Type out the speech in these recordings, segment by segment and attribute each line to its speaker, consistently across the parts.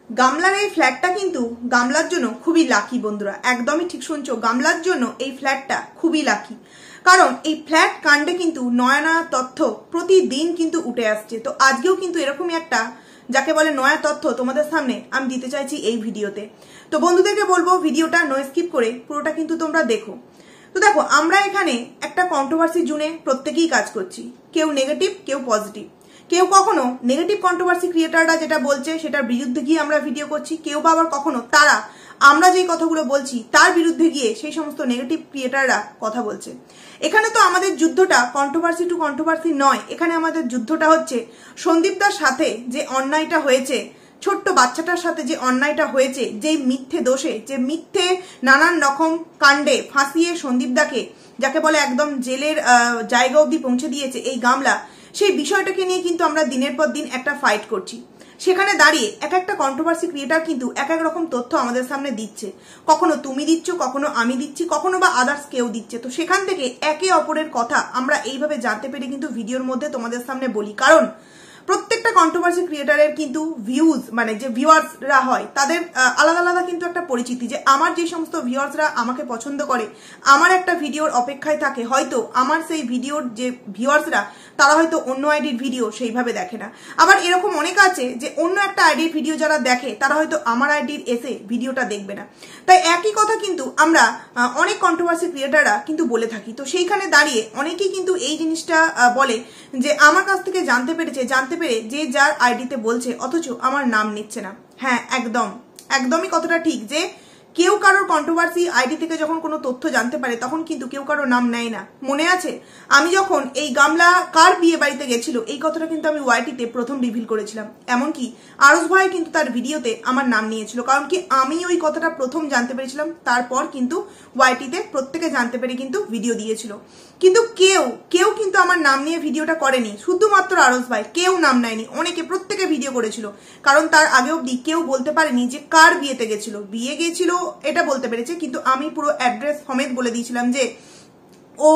Speaker 1: গামলার এই ফ্ল্যাটটা কিন্তু গামলার জন্য খুবই লাকি বন্ধুরা, একদমই ঠিক শুনছো। গামলার জন্য এই ফ্ল্যাটটা খুবই লাকি, কারণ এই ফ্ল্যাট কাণ্ডে কিন্তু নয়া নয়া তথ্য প্রতিদিন কিন্তু উঠে আসছে। তো আজকেও কিন্তু এরকমই একটা যাকে বলে নয়া তথ্য তোমাদের সামনে আমি দিতে চাইছি এই ভিডিওতে। তো বন্ধুদেরকে বলবো ভিডিওটা নো স্কিপ করে পুরোটা কিন্তু তোমরা দেখো। তো দেখো, আমরা এখানে একটা কন্ট্রোভার্সি জুনে প্রত্যেকেই কাজ করছি, কেউ নেগেটিভ কেউ পজিটিভ। কেউ কখনো নেগেটিভ কন্ট্রোভার্সি ক্রিয়েটাররা যেটা বলছে সেটার বিরুদ্ধে গিয়ে আমরা ভিডিও করছি, কেউ বা আবার কখনো তারা আমরা যেই কথাগুলো বলছি তার বিরুদ্ধে গিয়ে সেই সমস্ত নেগেটিভ ক্রিয়েটাররা কথা বলছে। এখানে তো আমাদের যুদ্ধটা কন্ট্রোভার্সি টু কন্ট্রোভার্সি নয়, এখানে আমাদের যুদ্ধটা হচ্ছে সন্দীপদার সাথে যে অন্যায়টা হয়েছে, ছোট্ট বাচ্চাটার সাথে যে অন্যায়টা হয়েছে, যে মিথ্যে দোষে, যে মিথ্যে নানান রকম কাণ্ডে ফাঁসিয়ে সন্দীপদাকে যাকে বলে একদম জেলের জায়গা অবধি পৌঁছে দিয়েছে এই গামলা, সেই বিষয়টাকে নিয়ে কিন্তু আমরা দিনের পর দিন একটা ফাইট করছি। সেখানে দাঁড়িয়ে এক একটা কন্ট্রোভার্সি ক্রিয়েটার কিন্তু এক এক রকম তথ্য আমাদের সামনে দিচ্ছে, কখনো তুমি দিচ্ছ, কখনো আমি দিচ্ছি, কখনো বা আদার্স কেউ দিচ্ছে। তো সেখান থেকে একে অপরের কথা আমরা এইভাবে জানতে পেরে কিন্তু ভিডিওর মধ্যে তোমাদের সামনে বলি, কারণ প্রত্যেকটা কন্ট্রোভার্সি ক্রিয়েটারের কিন্তু ভিউজ মানে যে ভিউয়ার্সরা হয় তাদের আলাদা আলাদা কিন্তু একটা পরিচিতি, যে আমার যে সমস্ত ভিউয়ার্সরা আমাকে পছন্দ করে, আমার একটা ভিডিওর অপেক্ষায় থাকে, হয়তো আমার সেই ভিডিওর যে ভিউয়ার্সরা তারা হয়তো অন্য আইডির ভিডিও সেইভাবে দেখে না। আবার এরকম অনেক আছে যে অন্য একটা আইডির ভিডিও যারা দেখে তারা হয়তো আমার আইডির এসে ভিডিওটা দেখবে না। তাই একই কথা কিন্তু আমরা অনেক কন্ট্রোভার্সি ক্রিয়েটাররা কিন্তু বলে থাকি। তো সেইখানে দাঁড়িয়ে অনেকেই কিন্তু এই জিনিসটা বলে যে আমার কাছ থেকে জানতে পেরে যে যার আইডিতে বলছে অথচ আমার নাম নিচ্ছে না। হ্যাঁ, একদমই কথাটা ঠিক, যে কেউ কারোর কন্ট্রোভার্সি আইডি থেকে যখন কোনো তথ্য জানতে পারে তখন কিন্তু কেউ কারোর নাম নেয় না। মনে আছে আমি যখন এই গামলা কার বিয়ে বাড়িতে গেছিল এই কথাটা কিন্তু আমি ওয়াইটিতে প্রথম রিভিল করেছিলাম, এমনকি আরস ভাই কিন্তু তার ভিডিওতে আমার নাম নিয়েছিল, কারণ কি আমি ওই কথাটা প্রথম জানতে পেরেছিলাম, তারপর কিন্তু ওয়াইটিতে প্রত্যেকে জানতে পেরে কিন্তু ভিডিও দিয়েছিল। কিন্তু কেউ কিন্তু আমার নাম নিয়ে ভিডিওটা করেনি, শুধুমাত্র আরস ভাই, কেউ নাম নেয়নি, অনেকে প্রত্যেকে ভিডিও করেছিল, কারণ তার আগে অব্দি কেউ বলতে পারেনি যে কার বিয়েতে গেছিল। বিয়ে গেছিল এটা বলতে পেরেছে, কিন্তু আমি পুরো অ্যাড্রেস সমেত বলে দিয়েছিলাম যে ও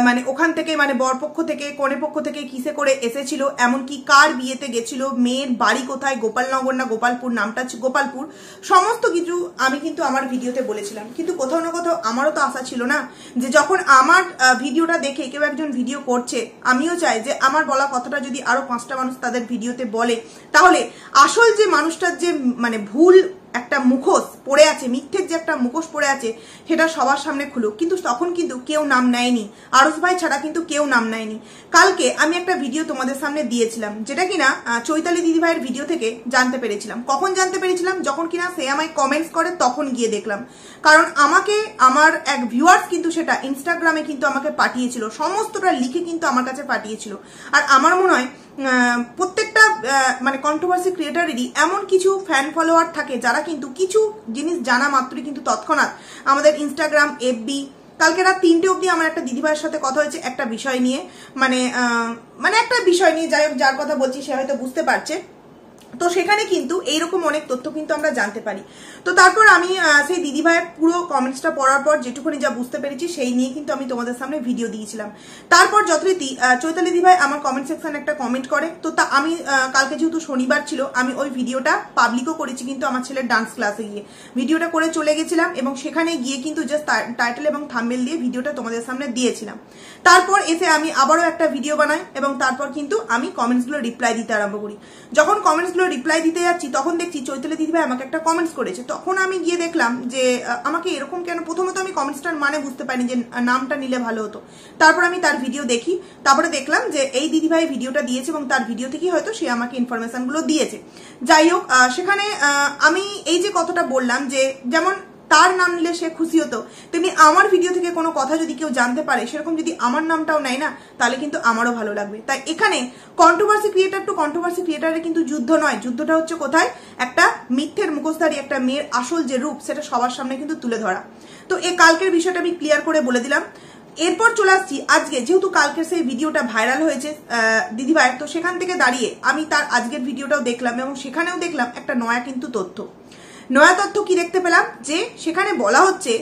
Speaker 1: মানে ওখান থেকে মানে বরপক্ষ থেকে কনে পক্ষ থেকে কিসে করে এসেছিল, এমনকি কার বিয়েতে গেছিল, মেয়ের বাড়ি কোথায়, গোপালনগর না গোপালপুর, নামটা গোপালপুর, সমস্ত কিছু আমি কিন্তু আমার ভিডিওতে বলেছিলাম। কিন্তু কোথাও না কোথাও আমারও তো আশা ছিল না যে যখন আমার ভিডিওটা দেখে কেউ একজন ভিডিও করছে, আমিও চাই যে আমার বলা কথাটা যদি আরো 5টা মানুষ তাদের ভিডিওতে বলে, তাহলে আসল যে মানুষটার যে মানে ভুল একটা মুখোশ পড়ে আছে, মিথ্যের যে একটা মুখোশ পড়ে আছে, সেটা সবার সামনে খুলুক। কিন্তু তখন কিন্তু কেউ নাম নেয়নি, আরস ভাই ছাড়া কিন্তু কেউ নাম নেয়নি। কালকে আমি একটা ভিডিও তোমাদের সামনে দিয়েছিলাম, যেটা কিনা চৈতালি দিদি ভাইয়ের ভিডিও থেকে জানতে পেরেছিলাম। কখন জানতে পেরেছিলাম? যখন কিনা সে আমায় কমেন্টস করে তখন গিয়ে দেখলাম, কারণ আমাকে আমার এক ভিউয়ার্স কিন্তু সেটা ইনস্টাগ্রামে কিন্তু আমাকে পাঠিয়েছিল, সমস্তটা লিখে কিন্তু আমার কাছে পাঠিয়েছিল। আর আমার মনে হয় প্রত্যেকটা মানে কন্ট্রোভার্সি ক্রিয়েটারেরই এমন কিছু ফ্যান ফলোয়ার থাকে যারা কিন্তু কিছু জিনিস জানা মাত্রই কিন্তু তৎক্ষণাৎ আমাদের ইনস্টাগ্রাম, এফবি, কালকে রাত 3টে অবধি আমার একটা দিদিভাইয়ের সাথে কথা হয়েছে একটা বিষয় নিয়ে, মানে একটা বিষয় নিয়ে, যাই হোক যার কথা বলছি সে হয়তো বুঝতে পারছে। তো সেখানে কিন্তু এইরকম অনেক তথ্য কিন্তু আমরা জানতে পারি। তো তারপর আমি সেই দিদিভাইয়ের পুরো কমেন্টসটা পড়ার পর যেটুকুনি যা বুঝতে পেরেছি সেই নিয়ে কিন্তু আমি তোমাদের সামনে ভিডিও দিয়েছিলাম। তারপর যথারীতি চৈতালি দিদিভাই আমার কমেন্ট সেকশনে একটা কমেন্ট করে, তো তা আমি কালকে যেহেতু শনিবার ছিল আমি ওই ভিডিওটা পাবলিকও করেছি, কিন্তু আমার ছেলের ডান্স ক্লাসে গিয়ে ভিডিওটা করে চলে গেছিলাম, এবং সেখানে গিয়ে কিন্তু জাস্ট টাইটেল এবং থাম্বনেল দিয়ে ভিডিওটা তোমাদের সামনে দিয়েছিলাম। তারপর এসে আমি আবারও একটা ভিডিও বানাই এবং তারপর কিন্তু আমি কমেন্টসগুলো রিপ্লাই দিতে আরম্ভ করি। যখন কমেন্টসগুলো রিপ্লাই দিতে যাচ্ছি তখন দেখছি চৈতালি দিদিভাই আমাকে একটা কমেন্টস করেছে। তখন আমি গিয়ে দেখলাম যে আমাকে এরকম কেন, প্রথমে তো আমি কমেন্টসটার মানে বুঝতে পারিনি, যে নামটা নিলে ভালো হতো। তারপর আমি তার ভিডিও দেখি, তারপরে দেখলাম যে এই দিদিভাই ভিডিওটা দিয়েছে এবং তার ভিডিও থেকেই হয়তো সে আমাকে ইনফরমেশনগুলো দিয়েছে। যাই হোক, সেখানে আমি এই যে কথাটা বললাম যে যেমন তার নাম নিলে সে খুশি হতো, তেমনি আমার ভিডিও থেকে কোনো কথা যদি কেউ জানতে পারে, সেরকম যদি আমার নামটাও নেয় না, তাহলে কিন্তু আমারও ভালো লাগবে। তাই এখানে কন্ট্রোভার্সি ক্রিয়েটার টু কন্ট্রোভার্সি ক্রিয়েটারের কিন্তু যুদ্ধ নয়, যুদ্ধটা হচ্ছে কোথায়, একটা মিথ্যের মুখোশধারী একটা মেয়ের আসল যে রূপ সেটা সবার সামনে কিন্তু তুলে ধরা। তো এই কালকের বিষয়টা আমি ক্লিয়ার করে বলে দিলাম। এরপর চলে আসছি আজকে, যেহেতু কালকের সেই ভিডিওটা ভাইরাল হয়েছে দিদিভাই, তো সেখান থেকে দাঁড়িয়ে আমি তার আজকের ভিডিওটাও দেখলাম এবং সেখানেও দেখলাম একটা নয়া কিন্তু তথ্য। নয়া তথ্য কি দেখতে পেলাম যে সেখানে বলা হচ্ছে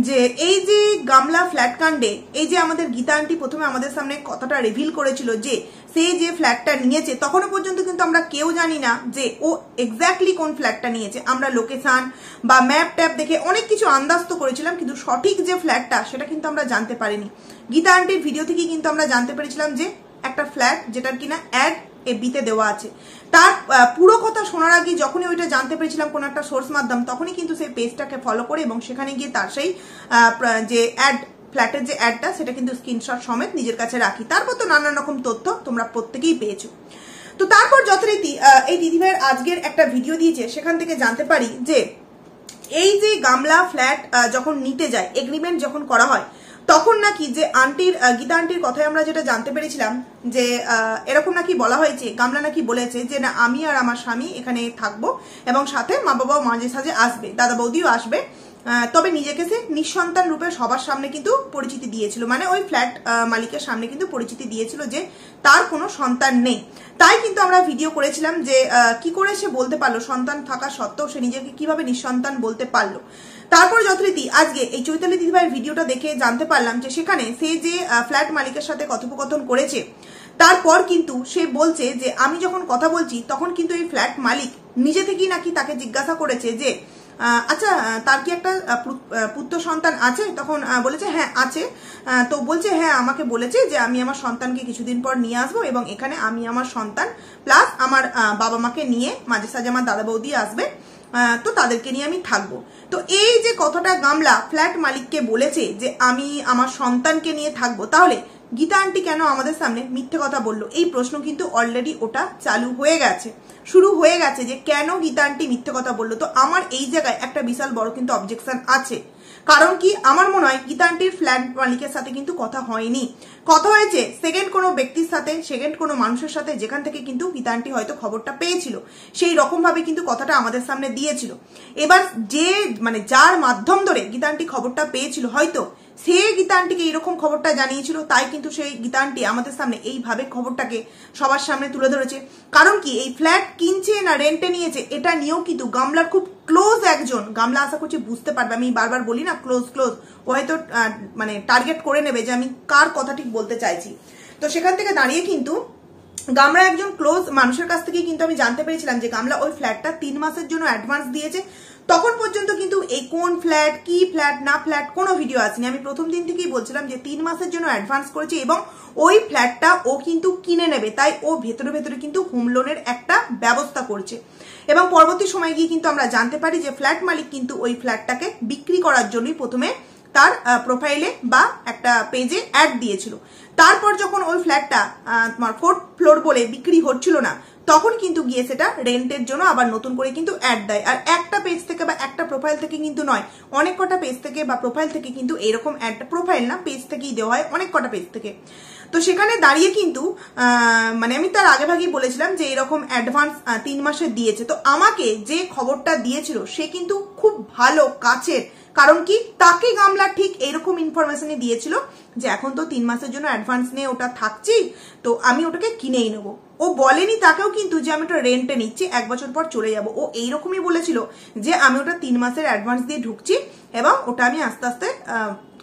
Speaker 1: যে এই যে গামলা ফ্ল্যাট কাণ্ডে এই যে আমাদের গীতা আন্টি প্রথমে আমাদের সামনে কথাটা রিভিল করেছিল যে সে যে ফ্ল্যাটটা নিয়েছে, তখনও পর্যন্ত কিন্তু আমরা কেউ জানি না যে ও এক্স্যাক্টলি কোন ফ্ল্যাটটা নিয়েছে। আমরা লোকেশন বা ম্যাপ ট্যাপ দেখে অনেক কিছু আন্দাজ তো করেছিলাম, কিন্তু সঠিক যে ফ্ল্যাটটা সেটা কিন্তু আমরা জানতে পারিনি। গীতা আন্টির ভিডিও থেকে কিন্তু আমরা জানতে পেরেছিলাম যে একটা ফ্ল্যাট যেটার কিনা অ্যাড এফবিতে দেওয়া আছে। তার পুরো কথা শোনার আগে যখনই ওইটা জানতে পেরেছিলাম কোন একটা সোর্স মাধ্যম, তখনই কিন্তু সেই পেজটাকে ফলো করে এবং সেখানে গিয়ে তার সেই যে অ্যাড ফ্ল্যাটের যে অ্যাডটা সেটা কিন্তু স্ক্রিনশট সমেত নিজের কাছে রাখি। তারপর তো নানান রকম তথ্য তোমরা প্রত্যেকেই পেয়েছো। তো তারপর যথারীতি এই দিদিভাইয়ের আজকের একটা ভিডিও দিয়েছে, সেখান থেকে জানতে পারি যে এই যে গামলা ফ্ল্যাট যখন নিতে যায়, এগ্রিমেন্ট যখন করা হয়, তখন নাকি যে আন্টির গীতা আন্টির কথায় আমরা যেটা জানতে পেরেছিলাম যে এরকম নাকি বলা হয়েছে, গামলা নাকি বলেছে যে না আমি আর আমার স্বামী এখানে থাকবো এবং সাথে মা বাবাও মাঝে সাঝে আসবে, দাদা বৌদিও আসবে, তবে নিজেকে সে নিঃসন্তান রূপে সবার সামনে কিন্তু পরিচিতি দিয়েছিল, মানে ওই ফ্ল্যাট মালিকের সামনে কিন্তু পরিচিতি দিয়েছিল যে তার কোনো সন্তান নেই। তাই কিন্তু আমরা ভিডিও করেছিলাম যে কি করে সে বলতে পারলো, সন্তান থাকা সত্ত্বেও সে নিজেকে কিভাবে নিঃসন্তান বলতে পারলো। তারপর যথারীতি আজকে এই চৈতালি দিদিভাইয়ের ভিডিওটা দেখে জানতে পারলাম যে সেখানে সে যে ফ্ল্যাট মালিকের সাথে কথোপকথন করেছে, তারপর কিন্তু সে বলছে যে আমি যখন কথা বলছি তখন কিন্তু এই ফ্ল্যাট মালিক নিজে থেকেই নাকি তাকে জিজ্ঞাসা করেছে যে আচ্ছা তার কি একটা পুত্র সন্তান আছে, তখন বলেছে হ্যাঁ আছে। তো বলছে হ্যাঁ আমাকে বলেছে যে আমি আমার সন্তানকে কিছুদিন পর নিয়ে আসবো এবং এখানে আমি আমার সন্তান প্লাস আমার বাবা মাকে নিয়ে মাঝে সাঝে আমার দাদা বৌদি আসবে, তো তাদেরকে নিয়ে আমি থাকবো। তো এই যে কথাটা গামলা ফ্ল্যাট মালিককে বলেছে যে আমি আমার সন্তানকে নিয়ে থাকবো, তাহলে গীতা আন্টি কেন আমাদের সামনে মিথ্যে কথা বললো? এই প্রশ্ন কিন্তু অলরেডি ওটা চালু হয়ে গেছে, শুরু হয়ে গেছে যে কেন গীতা আন্টি মিথ্যে কথা বললো। তো আমার এই জায়গায় একটা বিশাল বড় কিন্তু অবজেকশন আছে। কারণ কি, আমার মনে হয় গীতা আন্টির ফ্ল্যাট মালিকের সাথে কিন্তু কথা হয়নি, কথা হয়েছে সেকেন্ড কোনো ব্যক্তির সাথে, সেকেন্ড কোনো মানুষের সাথে, যেখান থেকে কিন্তু গীতা আন্টি হয়তো খবরটা পেয়েছিল, সেই রকম ভাবে কিন্তু কথাটা আমাদের সামনে দিয়েছিল। এবার যে মানে যার মাধ্যম ধরে গীতা আন্টি খবরটা পেয়েছিল, হয়তো সে গীতা আন্টিকে এইরকম খবরটা জানিয়েছিল, তাই কিন্তু সেই গীতা আন্টি আমাদের সামনে এইভাবে খবরটাকে সবার সামনে তুলে ধরেছে। কারণ কি, এই ফ্ল্যাট কিনছে না রেন্টে নিয়েছে এটা নিয়েও কিন্তু গামলার খুব ক্লোজ একজন, গামলা আশা করছি বুঝতে পারবে, আমি বারবার বলি না ক্লোজ ক্লোজ, ও হয়তো মানে টার্গেট করে নেবে যে আমি কার কথা ঠিক বলতে চাইছি। তো সেখান থেকে দাঁড়িয়ে কিন্তু গামলা একজন ক্লোজ মানুষের কাছ থেকে কিন্তু আমি জানতে পেরেছিলাম যে গামলা ওই ফ্ল্যাটটা 3 মাসের জন্য অ্যাডভান্স দিয়েছে। তখন পর্যন্ত কিন্তু এই কোন ফ্ল্যাট, কি ফ্ল্যাট না ফ্ল্যাট কোনো ভিডিও আসেনি। আমি প্রথম দিন থেকেই বলছিলাম যে 3 মাসের জন্য অ্যাডভান্স করেছে এবং ওই ফ্ল্যাটটা ও কিন্তু কিনে নেবে, তাই ও ভেতরে ভেতরে কিন্তু হোম লোনের একটা ব্যবস্থা করছে। এবং পরবর্তী সময় গিয়ে কিন্তু আমরা জানতে পারি যে ফ্ল্যাট মালিক কিন্তু ওই ফ্ল্যাটটাকে বিক্রি করার জন্যই প্রথমে তার প্রোফাইলে বা একটা পেজে অ্যাড দিয়েছিল। তারপর যখন ওই ফ্ল্যাটটা তোমার 4th ফ্লোর বলে বিক্রি হচ্ছিল না, তখন কিন্তু গিয়ে সেটা রেন্টের জন্য আবার নতুন করে কিন্তু অ্যাড দেয়। আর একটা পেজ থেকে বা একটা প্রোফাইল থেকে কিন্তু নয়, অনেক কটা পেজ থেকে বা প্রোফাইল থেকে কিন্তু এরকম অ্যাড, প্রোফাইল না পেজ থেকেই দেওয়া হয়, অনেক কটা পেজ থেকে। তো সেখানে দাঁড়িয়ে কিন্তু মানে আমি তার আগে ভাগেই বলেছিলাম যে এরকম অ্যাডভান্স 3 মাসে দিয়েছে। তো আমাকে যে খবরটা দিয়েছিল সে কিন্তু খুব ভালো কাছের, কারণ কি তাকে গামলা ঠিক এইরকম ইনফরমেশনই দিয়েছিল যে এখন তো 3 মাসের জন্য অ্যাডভান্স নিয়ে ওটা থাকছি, তো আমি ওটাকে কিনেই নেবো। ও বলেনি তাকেও কিন্তু যে আমি ওটা রেন্টে নিচ্ছি, 1 বছর পর চলে যাব। ও এইরকমই বলেছিল যে আমি ওটা 3 মাসের অ্যাডভান্স দিয়ে ঢুকছি এবং ওটা আমি আস্তে আস্তে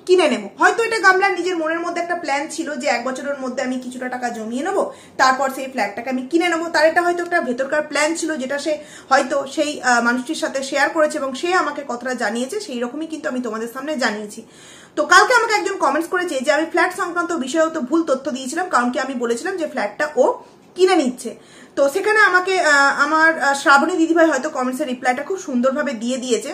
Speaker 1: কিনে নেব। হয়তো এটা গামলার নিজের মনের মধ্যে একটা প্ল্যান ছিল যে 1 বছরের মধ্যে আমি কিছুটা টাকা জমিয়ে নেবো, তারপর সেই ফ্ল্যাটটাকে আমি কিনে নেবো। তার এটা হয়তো একটা ভেতরকার প্ল্যান ছিল, যেটা সে হয়তো সেই মানুষটির সাথে শেয়ার করেছে এবং সে আমাকে কথাটা জানিয়েছে, সেই রকমই কিন্তু আমি তোমাদের সামনে জানিয়েছি। তো কালকে আমাকে একজন কমেন্টস করেছে যে আমি ফ্ল্যাট সংক্রান্ত বিষয়েও তো ভুল তথ্য দিয়েছিলাম, কারণ কি আমি বলেছিলাম যে ফ্ল্যাটটা ও কিনে নিচ্ছে। তো সেখানে আমাকে আমার শ্রাবণী দিদিভাই হয়তো কমেন্টসের রিপ্লাইটা খুব সুন্দরভাবে দিয়ে দিয়েছে।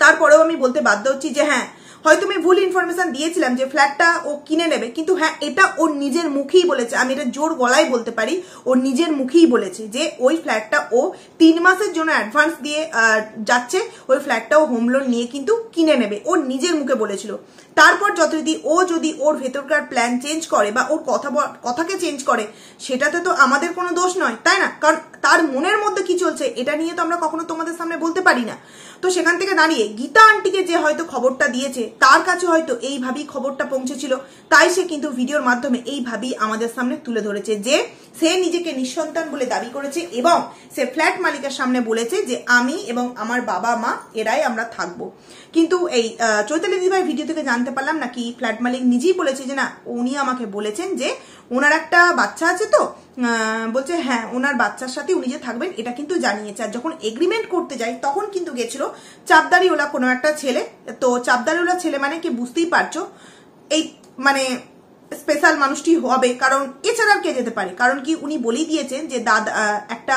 Speaker 1: তারপরেও আমি বলতে বাধ্য হচ্ছি যে হ্যাঁ, হয়তো আমি ভুল ইনফরমেশন দিয়েছিলাম যে ফ্ল্যাটটা ও কিনে নেবে, কিন্তু হ্যাঁ এটা ওর নিজের মুখেই বলেছে, আমি এটা জোর গলায় বলতে পারি, ওর নিজের মুখেই বলেছে যে ওই ফ্ল্যাটটা ও 3 মাসের জন্য অ্যাডভান্স দিয়ে যাচ্ছে, ওই ফ্ল্যাটটা ও হোম লোন নিয়ে কিন্তু কিনে নেবে, ওর নিজের মুখে বলেছিল। তারপর যতদিন ও যদি ওর ভেতরকার প্ল্যান চেঞ্জ করে বা ওর কথাকে চেঞ্জ করে, সেটাতে তো আমাদের কোনো দোষ নয়, তাই না? কারণ তার মনের মধ্যে কি চলছে এটা নিয়ে তো আমরা কখনো তোমাদের সামনে বলতে পারি না। তো সেখান থেকে দাঁড়িয়ে গীতা আন্টিকে যে হয়তো খবরটা দিয়েছে তার কাছে হয়তো এইভাবেই খবরটা পৌঁছেছিল, তাই সে কিন্তু ভিডিওর মাধ্যমে এইভাবেই আমাদের সামনে তুলে ধরেছে যে সে নিজেকে নিঃসন্তান বলে দাবি করেছে এবং সে ফ্ল্যাট মালিকের সামনে বলেছে যে আমি এবং আমার বাবা মা এরাই আমরা থাকবো। কিন্তু এই চৈতালি দিদিভাই ভিডিও থেকে জানতে পারলাম নাকি ফ্ল্যাট মালিক নিজেই বলেছে যে না, উনি আমাকে বলেছেন যে ওনার একটা বাচ্চা আছে, তো বলছে হ্যাঁ ওনার বাচ্চার সাথে উনি যে থাকবেন এটা কিন্তু জানিয়েছে। আর যখন এগ্রিমেন্ট করতে যাই তখন কিন্তু গেছিল চাপদারিওয়ালা কোনো একটা ছেলে। তো চাপদারিওয়ালা ছেলে মানে কি বুঝতেই পারছো, এই মানে স্পেশাল মানুষটি হবে, কারণ এছাড়া কে যেতে পারে। কারণ কি উনি বলেই দিয়েছেন যে দাদা একটা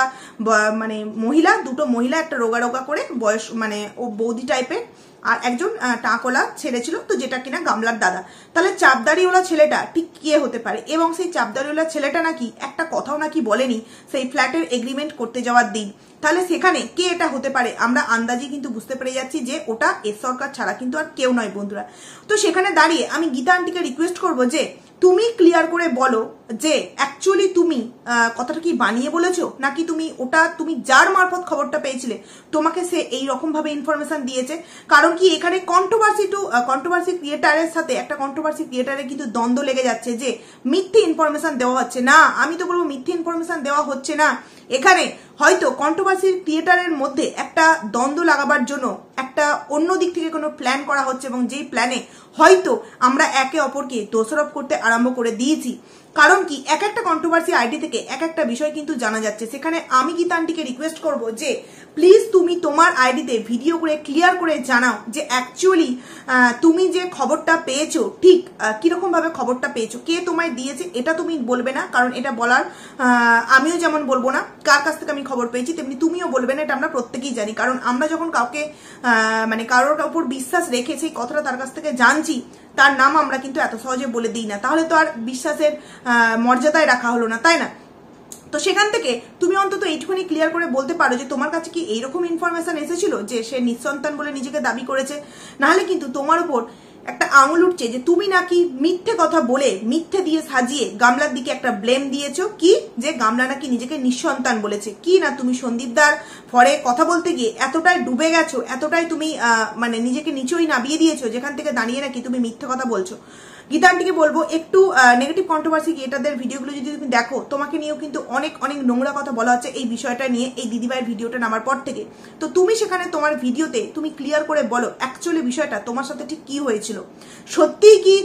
Speaker 1: মানে মহিলা, দুটো মহিলা, একটা রোগা রোগা করে বয়স মানে ও বৌদি টাইপের, আর একজন টাকলা ছেলে ছিল, তো যেটা কিনা গামলার দাদা। তাহলে চাপদারিওয়ালা ছেলেটা ঠিক কে হতে পারে? এবং সেই চাপদারিওয়ালা ছেলেটা নাকি একটা কথাও নাকি বলেনি সেই ফ্ল্যাটের এগ্রিমেন্ট করতে যাওয়ার দিন। তাহলে সেখানে কে এটা হতে পারে? আমরা আন্দাজি কিন্তু বুঝতে পেরে যাচ্ছি যে ওটা এস সরকার ছাড়া কিন্তু আর কেউ নয় বন্ধুরা। তো সেখানে দাঁড়িয়ে আমি গীতা আন্টিকে রিকোয়েস্ট করবো যে তুমি ক্লিয়ার করে বলো যে অ্যাকচুয়ালি তুমি কথাটা কি বানিয়ে বলেছো, নাকি তুমি ওটা তুমি যার মারফত খবরটা পেয়েছিলে তোমাকে সে এই রকম ভাবে ইনফরমেশন দিয়েছে। কারণ কি এখানে কন্ট্রোভার্সি ক্রিয়েটারের সাথে একটা কন্ট্রোভার্সি ক্রিয়েটারের কিন্তু দ্বন্দ্ব লেগে যাচ্ছে যে মিথ্যে ইনফরমেশন দেওয়া হচ্ছে না। আমি তো বলবো মিথ্যে ইনফরমেশন দেওয়া হচ্ছে না, এখানে হয়তো কন্ট্রোভার্সি ক্রিয়েটারের মধ্যে একটা দ্বন্দ্ব লাগাবার জন্য একটা অন্য দিক থেকে কোনো প্ল্যান করা হচ্ছে, এবং যেই প্ল্যানে হয়তো আমরা একে অপরকে দোষারোপ করতে আরম্ভ করে দিয়েছি। কারণ কি এক একটা কন্ট্রোভার্সি আইডি থেকে এক একটা বিষয় কিন্তু জানা যাচ্ছে। সেখানে আমি গীতা আন্টিকে রিকোয়েস্ট করবো যে প্লিজ তুমি তোমার আইডিতে ভিডিও করে ক্লিয়ার করে জানাও যে অ্যাকচুয়ালি তুমি যে খবরটা পেয়েছো ঠিক কিরকম ভাবে খবরটা পেয়েছো, কে তোমায় দিয়েছে এটা তুমি বলবে না, কারণ এটা বলার আমিও যেমন বলবো না কার কাছ থেকে আমি খবর পেয়েছি, তেমনি তুমিও বলবে না, এটা আমরা প্রত্যেকেই জানি। কারণ আমরা যখন কাউকে মানে কারোর ওপর বিশ্বাস রেখে সেই কথাটা তার কাছ থেকে জানছি, তার নাম আমরা কিন্তু এত সহজে বলে দিই না, তাহলে তো আর বিশ্বাসের মর্যাদায় রাখা হলো না, তাই না? তো সেখান থেকে তুমি অন্তত এইটুকুনি ক্লিয়ার করে বলতে পারো যে তোমার কাছে কি এইরকম ইনফরমেশন এসেছিল যে সে নিঃসন্তান বলে নিজেকে দাবি করেছে। নাহলে কিন্তু তোমার উপর একটা আঙুল উঠছে যে তুমি নাকি মিথ্যে কথা বলে মিথ্যে দিয়ে সাজিয়ে গামলার দিকে একটা ব্লেম দিয়েছো, কি যে গামলা নাকি নিজেকে নিঃসন্তান বলেছে। কি না তুমি সন্দীপদার ফরে কথা বলতে গিয়ে এতটাই ডুবে গেছো, এতটাই তুমি মানে নিজেকে নিচেই নামিয়ে দিয়েছো যেখান থেকে দাঁড়িয়ে নাকি তুমি মিথ্যে কথা বলছো। গীতা আন্টিকে বলবো একটু নেগেটিভ কন্ট্রোভার্সি ক্রিয়েটারদের ভিডিওগুলো যদি তুমি দেখো, তোমাকে নিয়েও কিন্তু অনেক অনেক নোংরা কথা বলা হচ্ছে এই বিষয়টা নিয়ে এই দিদিভাইয়ের ভিডিওটা নামার পর থেকে। তো তুমি সেখানে তোমার ভিডিওতে তুমি ক্লিয়ার করে বলো অ্যাকচুয়ালি বিষয়টা তোমার সাথে ঠিক কি হয়েছিল। সত্যিই কি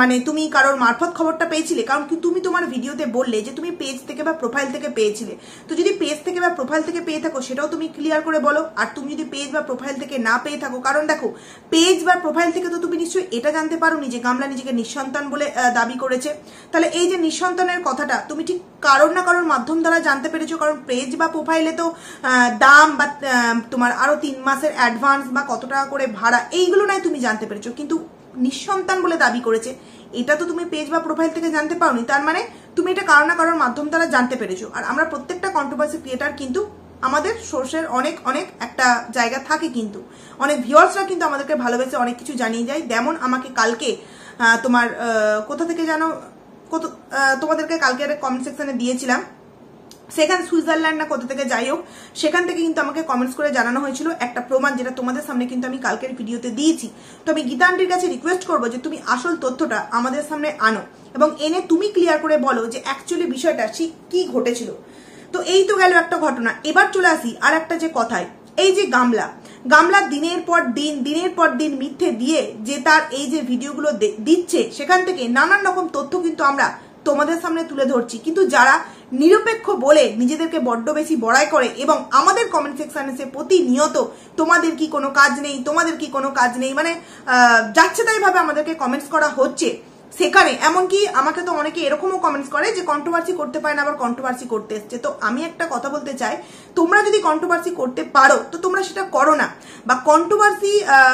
Speaker 1: মানে তুমি কারোর মারফত খবরটা পেয়েছিলে? কারণ কি তুমি তোমার ভিডিওতে বললে যে তুমি পেজ থেকে বা প্রোফাইল থেকে পেয়েছিলে। তো যদি পেজ থেকে বা প্রোফাইল থেকে পেয়ে থাকো সেটাও তুমি ক্লিয়ার করে বলো। আর তুমি যদি পেজ বা প্রোফাইল থেকে না পেয়ে থাকো, কারণ দেখো পেজ বা প্রোফাইল থেকে তো তুমি নিশ্চয়ই এটা জানতে পারো নি যে গামলা নিজেকে নিঃসন্তান বলে দাবি করেছে। তাহলে এই যে নিঃসন্তানের কথাটা তুমি ঠিক কারোর না কারোর মাধ্যম দ্বারা জানতে পেরেছো। কারণ পেজ বা প্রোফাইলে তো দাম বা তোমার আরো 3 মাসের অ্যাডভান্স বা কত টাকা করে ভাড়া এইগুলো নয় তুমি জানতে পেরেছো, কিন্তু নিঃসন্তান বলে দাবি করেছে এটা তো তুমি পেজ বা প্রোফাইল থেকে জানতে পাওনি। তার মানে তুমি এটা কারো না কারোর মাধ্যম দ্বারা জানতে পেরেছো। আর আমরা প্রত্যেকটা কন্ট্রোভার্সি ক্রিয়েটার কিন্তু আমাদের সোর্সের অনেক অনেক একটা জায়গা থাকে, কিন্তু অনেক ভিউয়ার্সরা কিন্তু আমাদেরকে ভালোবেসে অনেক কিছু জানিয়ে যায়। যেমন আমাকে কালকে তোমার কোথা থেকে জানো তোমাদেরকে কালকে একটা কমেন্ট সেকশনে দিয়েছিলাম, সেখানে সুইজারল্যান্ড না কোথা থেকে যাই হোক সেখান থেকে কিন্তু আমাকে কমেন্টস করে জানানো হয়েছিল একটা প্রমাণ, যেটা তোমাদের সামনে কিন্তু আমি কালকের ভিডিওতে দিয়েছি। তো আমি গীতা আন্টির কাছে রিকোয়েস্ট করবো যে তুমি আসল তথ্যটা আমাদের সামনে আনো এবং এনে তুমি ক্লিয়ার করে বলো যে অ্যাকচুয়ালি বিষয়টা ঠিক কি ঘটেছিল। তো এই তো গেল একটা ঘটনা। এবার চলে আসি আর একটা যে কথায়, এই যে গামলা দিনের পর দিন মিথ্যে দিয়ে যে তার এই যে ভিডিওগুলো দিচ্ছে, সেখান থেকে নানান রকম তথ্য কিন্তু আমরা তোমাদের সামনে তুলে ধরছি। কিন্তু যারা নিরপেক্ষ বলে নিজেদেরকে বড্ড বেশি বড়াই করে এবং আমাদের কমেন্ট সেকশনে সে প্রতিনিয়ত তোমাদের কি কোনো কাজ নেই, তোমাদের কি কোনো কাজ নেই, মানে যাচ্ছে তাই ভাবে আমাদেরকে কমেন্টস করা হচ্ছে। সেখানে এমনকি আমাকে তো অনেকে এরকমও কমেন্টস করে যে কন্ট্রোভার্সি করতে পারে না, আবার কন্ট্রোভার্সি করতে এসছে। তো আমি একটা কথা বলতে চাই, তোমরা যদি কন্ট্রোভার্সি করতে পারো তো তোমরা সেটা করো না। বা কন্ট্রোভার্সি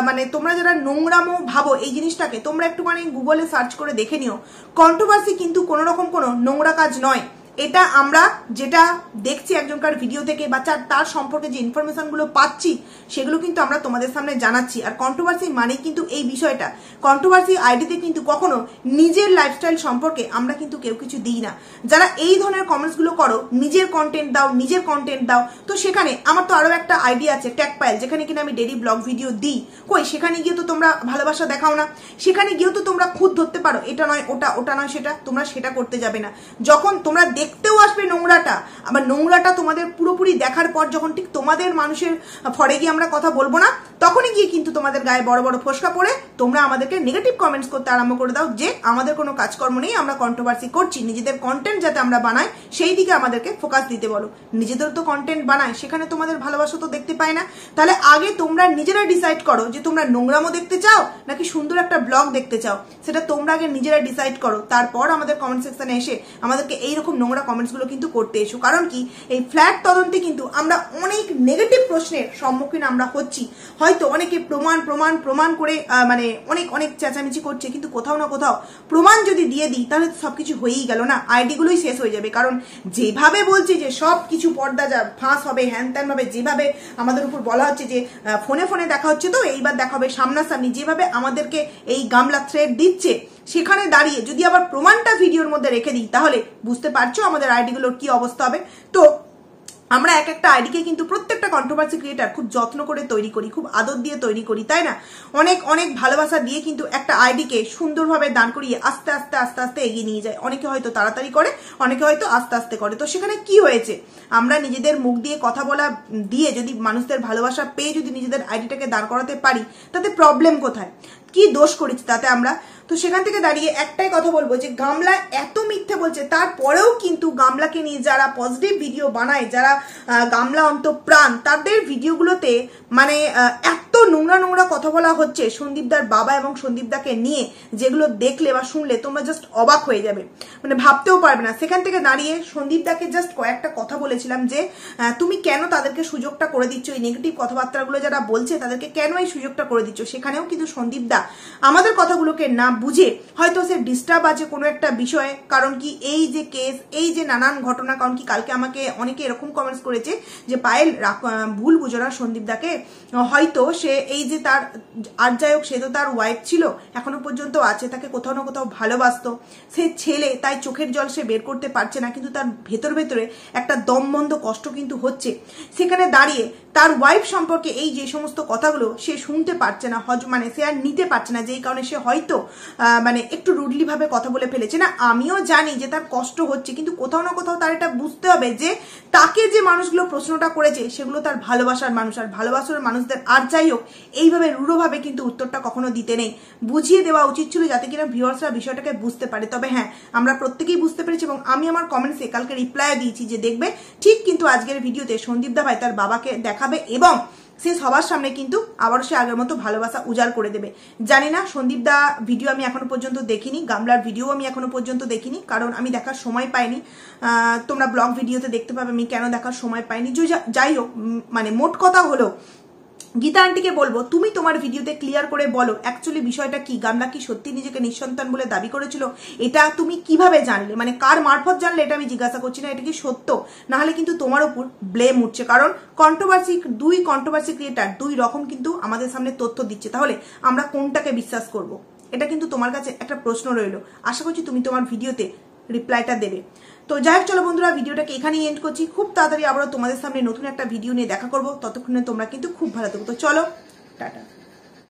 Speaker 1: মানে তোমরা যারা নোংরামো ভাবো এই জিনিসটাকে, তোমরা একটুখানি গুগলে সার্চ করে দেখে নিও। কন্ট্রোভার্সি কিন্তু কোনো রকম কোনো নোংরা কাজ নয়। এটা আমরা যেটা দেখছি একজনকার ভিডিও থেকে বা তার সম্পর্কে যে ইনফরমেশনগুলো পাচ্ছি সেগুলো কিন্তু আমরা তোমাদের সামনে জানাচ্ছি। আর কন্ট্রোভার্সি মানে কিন্তু এই বিষয়টা, কন্ট্রোভার্সি আইডিতে কিন্তু কখনো নিজের লাইফস্টাইল সম্পর্কে আমরা কিন্তু কেউ কিছু দিই না। যারা এই ধরনের কমেন্টসগুলো করো, নিজের কন্টেন্ট দাও, তো সেখানে আমার তো আরো একটা আইডিয়া আছে ট্যাগপাইল, যেখানে কিনা আমি ডেইলি ব্লগ ভিডিও দিই। কই সেখানে গিয়ে তো তোমরা ভালোবাসা দেখাও না, সেখানে গিয়েও তো তোমরা খুদ ধরতে পারো এটা নয় ওটা, ওটা নয় সেটা, তোমরা সেটা করতে যাবে না। যখন তোমরা দেখতেও আসবে নোংরাটা, আবার নোংরাটা তোমাদের পুরোপুরি দেখার পর যখন ঠিক তোমাদের মানুষের ফরে গিয়ে আমরা কথা বলবো না, তখনই গিয়ে কিন্তু তোমাদের গায়ে বড় বড় ফোসকা পড়ে তোমরা আমাদেরকে নেগেটিভ কমেন্টস করতে আরম্ভ করে দাও যে আমাদের কোনো কাজকর্ম নেই, আমরা কন্ট্রোভার্সি করছি, নিজেদের কন্টেন্ট যাতে আমরা বানাই সেই দিকে আমাদেরকে ফোকাস দিতে বলো। নিজেদের তো কন্টেন্ট বানায়, সেখানে তোমাদের ভালোবাসা তো দেখতে পায় না। তাহলে আগে তোমরা নিজেরা ডিসাইড করো যে তোমরা নোংরামো দেখতে চাও নাকি সুন্দর একটা ব্লগ দেখতে চাও, সেটা তোমরা আগে নিজেরা ডিসাইড করো। তারপর আমাদের কমেন্ট সেকশনে এসে আমাদেরকে এইরকম নোংরা কমেন্টসগুলো কিন্তু করতে এসো। কারণ কি, এই ফ্ল্যাট তদন্তে কিন্তু আমরা অনেক নেগেটিভ প্রশ্নের সম্মুখীন আমরা হচ্ছি। হয়তো অনেকে প্রমাণ প্রমাণ প্রমাণ করে মানে অনেক অনেক চেঁচামেচি করছে, কিন্তু কোথাও না কোথাও প্রমাণ যদি দিয়ে দিই তাহলে তো সবকিছু হয়েই গেল না, আইডিগুলোই শেষ হয়ে যাবে। কারণ যেভাবে বলছি যে সব কিছু পর্দা যা ফাঁস হবে, হ্যান ত্যান ভাবে যেভাবে আমাদের উপর বলা হচ্ছে যে ফোনে ফোনে দেখা হচ্ছে তো এইবার দেখা হবে সামনাসামনি, যেভাবে আমাদেরকে এই গামলা থ্রেড দিচ্ছে, সেখানে দাঁড়িয়ে যদি আবার প্রমাণটা ভিডিওর মধ্যে রেখে দিই তাহলে বুঝতে পারছো আমাদের আইডিগুলোর কি অবস্থা হবে। তো আমরা এক একটা আইডিকে কিন্তু প্রত্যেকটা কন্ট্রোভার্সি ক্রিয়েটার খুব যত্ন করে তৈরি করি, খুব আদর দিয়ে তৈরি করি, তাই না? অনেক অনেক ভালোবাসা দিয়ে কিন্তু একটা আইডিকে সুন্দরভাবে দান করিয়ে আস্তে আস্তে আস্তে আস্তে এগিয়ে নিয়ে যায়। অনেকে হয়তো তাড়াতাড়ি করে, অনেকে হয়তো আস্তে আস্তে করে। তো সেখানে কি হয়েছে, আমরা নিজেদের মুখ দিয়ে কথা বলা দিয়ে যদি মানুষদের ভালোবাসা পেয়ে যদি নিজেদের আইডিটাকে দাঁড় করাতে পারি, তাতে প্রবলেম কোথায়? কি দোষ করেছি তাতে আমরা? তো সেখান থেকে দাঁড়িয়ে একটাই কথা বলবো যে গামলা এত মিথ্যে বলছে, তারপরেও কিন্তু গামলাকে নিয়ে যারা পজিটিভ ভিডিও বানায়, যারা গামলা অন্তঃপ্রাণ, তাদের ভিডিওগুলোতে মানে এত নোংরা নোংরা কথা বলা হচ্ছে সন্দীপদার বাবা এবং সন্দীপদাকে নিয়ে, যেগুলো দেখলে বা শুনলে তোমরা জাস্ট অবাক হয়ে যাবে, মানে ভাবতেও পারবে না। সেখান থেকে দাঁড়িয়ে সন্দীপদাকে জাস্ট কয়েকটা কথা বলেছিলাম যে তুমি কেন তাদেরকে সুযোগটা করে দিচ্ছ, এই নেগেটিভ কথাবার্তাগুলো যারা বলছে তাদেরকে কেন এই সুযোগটা করে দিচ্ছ। সেখানেও কিন্তু সন্দীপদা আমাদের কথাগুলোকে না বুঝে হয়তো সে ডিস্টার্ব আছে কোনো একটা বিষয়ে। কারণ কি, এই যে কেস, এই যে নানান ঘটনা, কারণ কি কালকে আমাকে অনেকে এরকম কমেন্টস করেছে যে পায়েল ভুল বুঝো না সন্দীপদাকে, হয়তো সে এই যে তার আর যাই হোক, সে তো তার ওয়াইফ ছিল, এখনো পর্যন্ত আছে, তাকে কোথাও না কোথাও ভালোবাসতো, সে ছেলে, তাই চোখের জল সে বের করতে পারছে না, কিন্তু তার ভেতর ভেতরে একটা দমবন্ধ কষ্ট কিন্তু হচ্ছে। সেখানে দাঁড়িয়ে তার ওয়াইফ সম্পর্কে এই যে সমস্ত কথাগুলো সে শুনতে পারছে না, মানে সে আর নিতে পারছে না, যেই কারণে সে হয়তো মানে একটু রুডলি ভাবে কথা বলে ফেলেছে। না, আমিও জানি যে তার কষ্ট হচ্ছে, কিন্তু কোথাও না কোথাও তার এটা বুঝতে হবে যে তাকে যে মানুষগুলো প্রশ্নটা করেছে সেগুলো তার ভালোবাসার মানুষ, আর ভালোবাসার মানুষদের আর যাই হোক এইভাবে রূঢ়ভাবে কিন্তু উত্তরটা কখনো দিতে নেই, বুঝিয়ে দেওয়া উচিত ছিল যাতে কিনা ভিউয়ার্সরা বিষয়টাকে বুঝতে পারে। তবে হ্যাঁ, আমরা প্রত্যেকেই বুঝতে পেরেছি এবং আমি আমার কমেন্টসে কালকে রিপ্লাই দিয়েছি যে দেখবে ঠিক কিন্তু আজকের ভিডিওতে সন্দীপদা ভাই তার বাবাকে দেখাবে এবং সে সবার সামনে কিন্তু আবারও সে আগের মতো ভালোবাসা উজাড় করে দেবে। জানি না, সন্দীপদা ভিডিও আমি এখনো পর্যন্ত দেখিনি, গামলার ভিডিও আমি এখনো পর্যন্ত দেখিনি, কারণ আমি দেখার সময় পাইনি। তোমরা ব্লগ ভিডিওতে দেখতে পাবে আমি কেন দেখার সময় পাইনি। যাই হোক, মানে মোট কথা হলো, গীতা আন্টিকে বলবো তুমি তোমার ভিডিওতে ক্লিয়ার করে বলো অ্যাকচুয়ালি বিষয়টা কি, গামলা কি সত্যি নিজেকে নিঃসন্তান বলে দাবি করেছিল, এটা তুমি কিভাবে জানলে, মানে কার মারফত জানলে, এটা আমি জিজ্ঞাসা করছি না, এটা কি সত্য? না হলে কিন্তু তোমার উপর ব্লেম উঠছে, কারণ দুই কন্ট্রোভার্সি ক্রিয়েটার দুই রকম কিন্তু আমাদের সামনে তথ্য দিচ্ছে, তাহলে আমরা কোনটাকে বিশ্বাস করব? এটা কিন্তু তোমার কাছে একটা প্রশ্ন রইলো। আশা করছি তুমি তোমার ভিডিওতে রিপ্লাইটা দেবে। তো যাই হোক, চলো বন্ধুরা, ভিডিওটাকে এখানেই এন্ড করছি। খুব তাড়াতাড়ি আবারও তোমাদের সামনে নতুন একটা ভিডিও নিয়ে দেখা করবো, ততক্ষণে তোমরা কিন্তু খুব ভালো থাকো। তো চলো, টাটা।